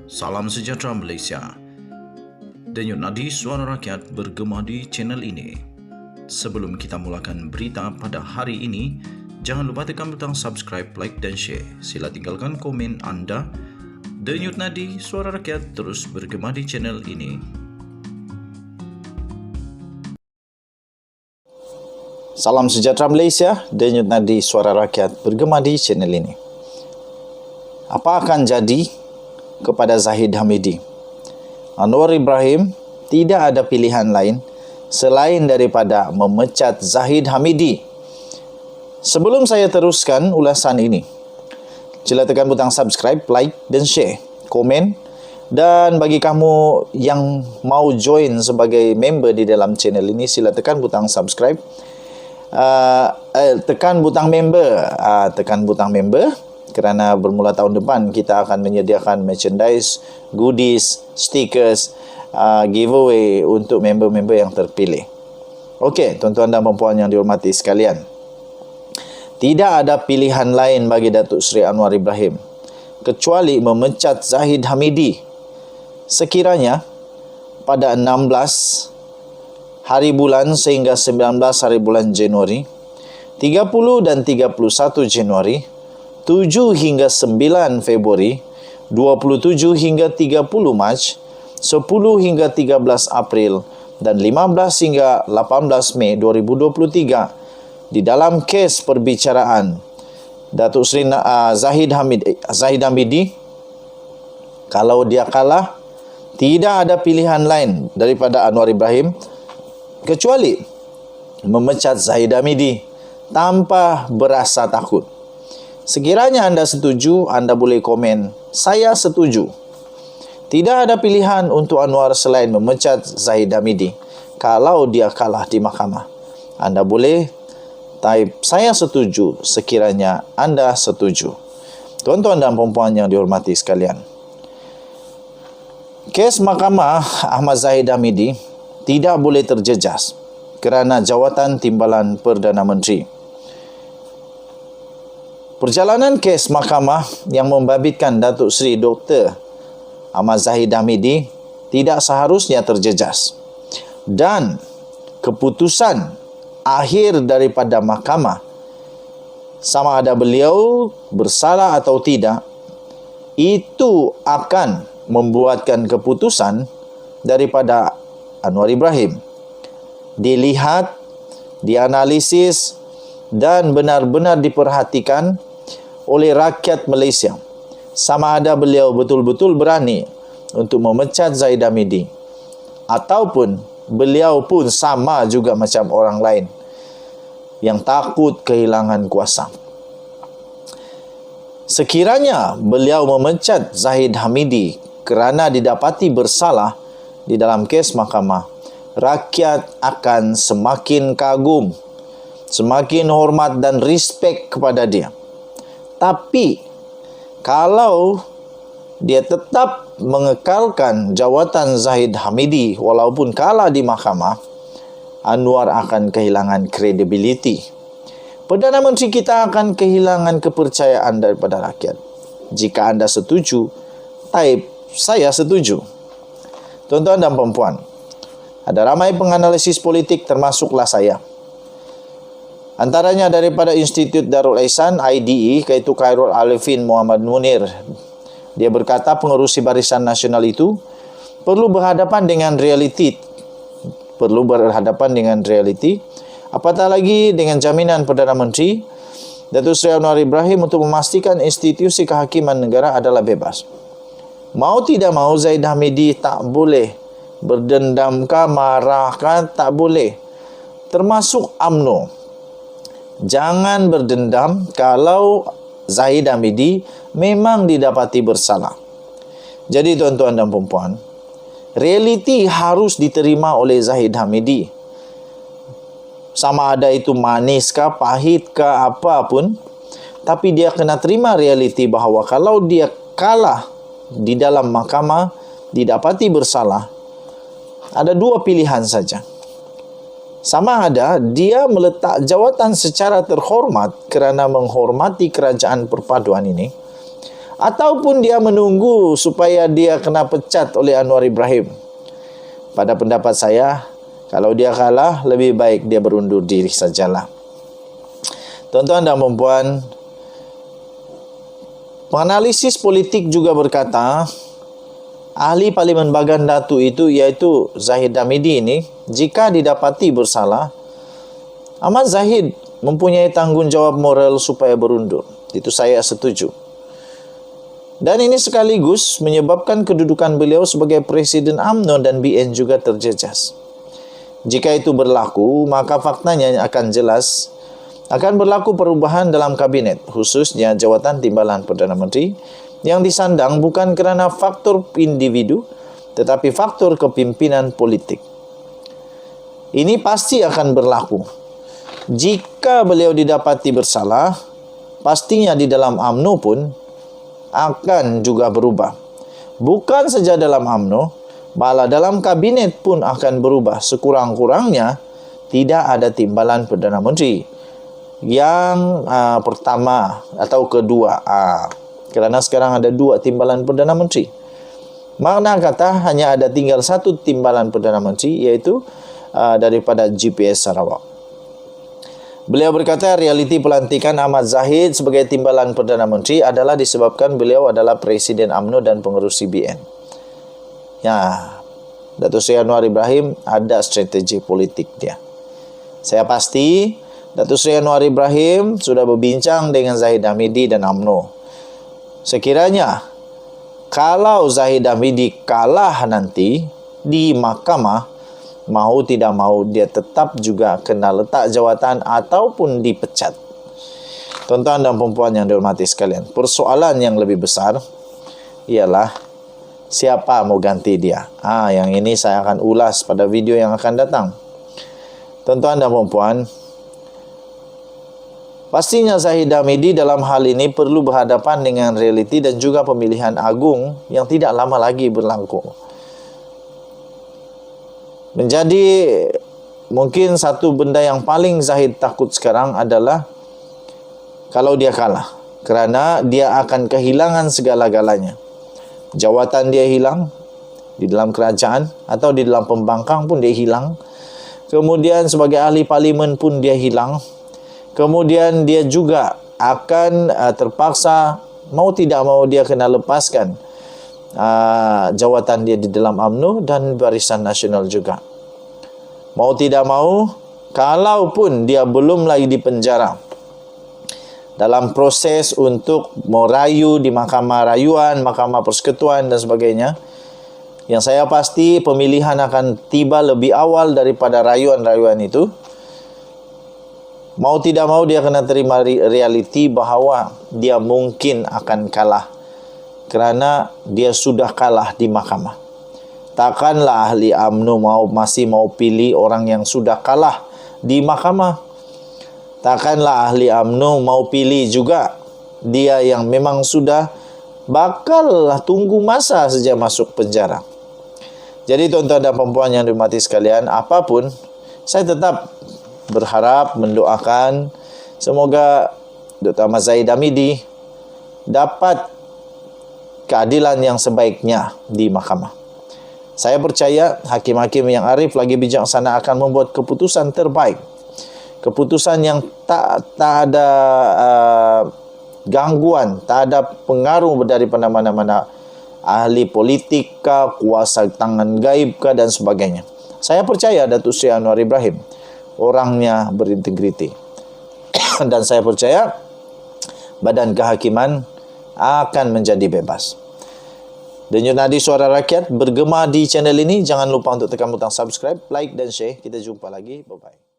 Salam sejahtera Malaysia. Denyut nadi suara rakyat bergema di channel ini. Sebelum kita mulakan berita pada hari ini, jangan lupa tekan butang subscribe, like dan share. Sila tinggalkan komen anda. Denyut nadi suara rakyat terus bergema di channel ini. Salam sejahtera Malaysia, denyut nadi suara rakyat bergema di channel ini. Apa akan jadi kepada Zahid Hamidi? Anwar Ibrahim tidak ada pilihan lain selain daripada memecat Zahid Hamidi. Sebelum saya teruskan ulasan ini, sila tekan butang subscribe, like dan share, komen. Dan bagi kamu yang mau join sebagai member di dalam channel ini, sila tekan butang subscribe. Tekan butang member, kerana bermula tahun depan kita akan menyediakan merchandise, goodies, stickers, giveaway untuk member-member yang terpilih. Okey, tuan-tuan dan puan yang dihormati sekalian, tidak ada pilihan lain bagi Datuk Seri Anwar Ibrahim kecuali memecat Zahid Hamidi sekiranya pada 16 hari bulan sehingga 19 hari bulan Januari, 30 dan 31 Januari, 7 hingga 9 Februari, 27 hingga 30 Mac, 10 hingga 13 April dan 15 hingga 18 Mei 2023 di dalam kes perbicaraan Datuk Seri Zahid Hamidi. Kalau dia kalah, tidak ada pilihan lain daripada Anwar Ibrahim kecuali memecat Zahid Hamidi tanpa berasa takut. Sekiranya anda setuju, anda boleh komen, saya setuju. Tidak ada pilihan untuk Anwar selain memecat Zahid Hamidi kalau dia kalah di mahkamah. Anda boleh type saya setuju sekiranya anda setuju. Tuan-tuan dan puan yang dihormati sekalian, kes mahkamah Ahmad Zahid Hamidi tidak boleh terjejas kerana jawatan timbalan Perdana Menteri. Perjalanan kes mahkamah yang membabitkan Datuk Seri Dr. Ahmad Zahid Hamidi tidak seharusnya terjejas, dan keputusan akhir daripada mahkamah, sama ada beliau bersalah atau tidak, itu akan membuatkan keputusan daripada Anwar Ibrahim dilihat, dianalisis dan benar-benar diperhatikan oleh rakyat Malaysia, sama ada beliau betul-betul berani untuk memecat Zahid Hamidi ataupun beliau pun sama juga macam orang lain yang takut kehilangan kuasa. Sekiranya beliau memecat Zahid Hamidi kerana didapati bersalah di dalam kes mahkamah, rakyat akan semakin kagum, semakin hormat dan respect kepada dia. Tapi kalau dia tetap mengekalkan jawatan Zahid Hamidi walaupun kalah di mahkamah, Anwar akan kehilangan kredibiliti. Perdana Menteri kita akan kehilangan kepercayaan daripada rakyat. Jika anda setuju, type saya setuju. Tuan-tuan dan puan, ada ramai penganalisis politik termasuklah saya. Antaranya daripada Institut Darul Ihsan IDE, iaitu Khairul Arifin Muhammad Munir. Dia berkata pengerusi Barisan Nasional itu perlu berhadapan dengan realiti. Apatah lagi dengan jaminan Perdana Menteri Datuk Seri Anwar Ibrahim untuk memastikan institusi kehakiman negara adalah bebas. Mau tidak mau, Zahid Hamidi tak boleh berdendamkah, marahkah, tak boleh. Termasuk UMNO. Jangan berdendam kalau Zahid Hamidi memang didapati bersalah. Jadi tuan-tuan dan puan, realiti harus diterima oleh Zahid Hamidi. Sama ada itu manis kah, pahit kah, apapun, tapi dia kena terima realiti bahawa kalau dia kalah di dalam mahkamah, didapati bersalah, ada dua pilihan saja. Sama ada dia meletak jawatan secara terhormat kerana menghormati kerajaan perpaduan ini, ataupun dia menunggu supaya dia kena pecat oleh Anwar Ibrahim. Pada pendapat saya, kalau dia kalah, lebih baik dia berundur diri sajalah. Tuan-tuan dan puan-puan, penganalisis politik juga berkata, ahli Parlimen Bagan Datu itu, iaitu Zahid Hamidi ini, jika didapati bersalah, Ahmad Zahid mempunyai tanggungjawab moral supaya berundur. Itu saya setuju. Dan ini sekaligus menyebabkan kedudukan beliau sebagai Presiden UMNO dan BN juga terjejas. Jika itu berlaku, maka faktanya akan jelas akan berlaku perubahan dalam kabinet, khususnya jawatan timbalan Perdana Menteri, yang disandang bukan kerana faktor individu, tetapi faktor kepimpinan politik. Ini pasti akan berlaku. Jika beliau didapati bersalah, pastinya di dalam UMNO pun akan juga berubah. Bukan saja dalam UMNO, malah dalam kabinet pun akan berubah. Sekurang-kurangnya tidak ada timbalan Perdana Menteri. Yang pertama atau kedua, kerana sekarang ada 2 timbalan Perdana Menteri. Makna kata hanya ada tinggal 1 timbalan Perdana Menteri, iaitu daripada GPS Sarawak. Beliau berkata realiti pelantikan Ahmad Zahid sebagai timbalan Perdana Menteri adalah disebabkan beliau adalah Presiden UMNO dan pengerusi BN. Ya, Datuk Seri Anwar Ibrahim ada strategi politik dia. Saya pasti Datuk Seri Anwar Ibrahim sudah berbincang dengan Zahid Hamidi dan UMNO. Sekiranya kalau Zahid Hamidi kalah nanti di mahkamah, mahu tidak mahu dia tetap juga kena letak jawatan ataupun dipecat. Tuan-tuan dan puan-puan yang dihormati sekalian, persoalan yang lebih besar ialah siapa mau ganti dia. Yang ini saya akan ulas pada video yang akan datang. Tuan-tuan dan puan-puan, pastinya Zahid Hamidi dalam hal ini perlu berhadapan dengan realiti dan juga pemilihan agung yang tidak lama lagi berlaku. Menjadi mungkin satu benda yang paling Zahid takut sekarang adalah kalau dia kalah, kerana dia akan kehilangan segala-galanya. Jawatan dia hilang di dalam kerajaan atau di dalam pembangkang pun dia hilang. Kemudian sebagai ahli parlimen pun dia hilang. Kemudian dia juga akan terpaksa mau tidak mau dia kena lepaskan jawatan dia di dalam UMNO dan Barisan Nasional juga. Mau tidak mau, kalaupun dia belum lagi di penjara dalam proses untuk merayu di Mahkamah Rayuan, Mahkamah Persekutuan dan sebagainya, yang saya pasti pemilihan akan tiba lebih awal daripada rayuan-rayuan itu. Mau tidak mau dia kena terima realiti bahawa dia mungkin akan kalah kerana dia sudah kalah di mahkamah. Takkanlah ahli UMNO masih mau pilih orang yang sudah kalah di mahkamah. Takkanlah ahli UMNO mau pilih juga dia yang memang sudah bakal tunggu masa saja masuk penjara. Jadi tuan-tuan dan puan-puan yang dihormati sekalian, apapun, saya tetap berharap, mendoakan semoga Dr. Ahmad Zahid Hamidi dapat keadilan yang sebaiknya di mahkamah. Saya percaya hakim-hakim yang arif lagi bijaksana akan membuat keputusan terbaik. Keputusan yang tak ada gangguan, tak ada pengaruh daripada mana-mana ahli politik kah, kuasa tangan gaib kah dan sebagainya. Saya percaya Datuk Seri Anwar Ibrahim orangnya berintegriti. Dan saya percaya badan kehakiman akan menjadi bebas. Denyut Nadi Suara Rakyat bergema di channel ini. Jangan lupa untuk tekan butang subscribe, like dan share. Kita jumpa lagi. Bye-bye.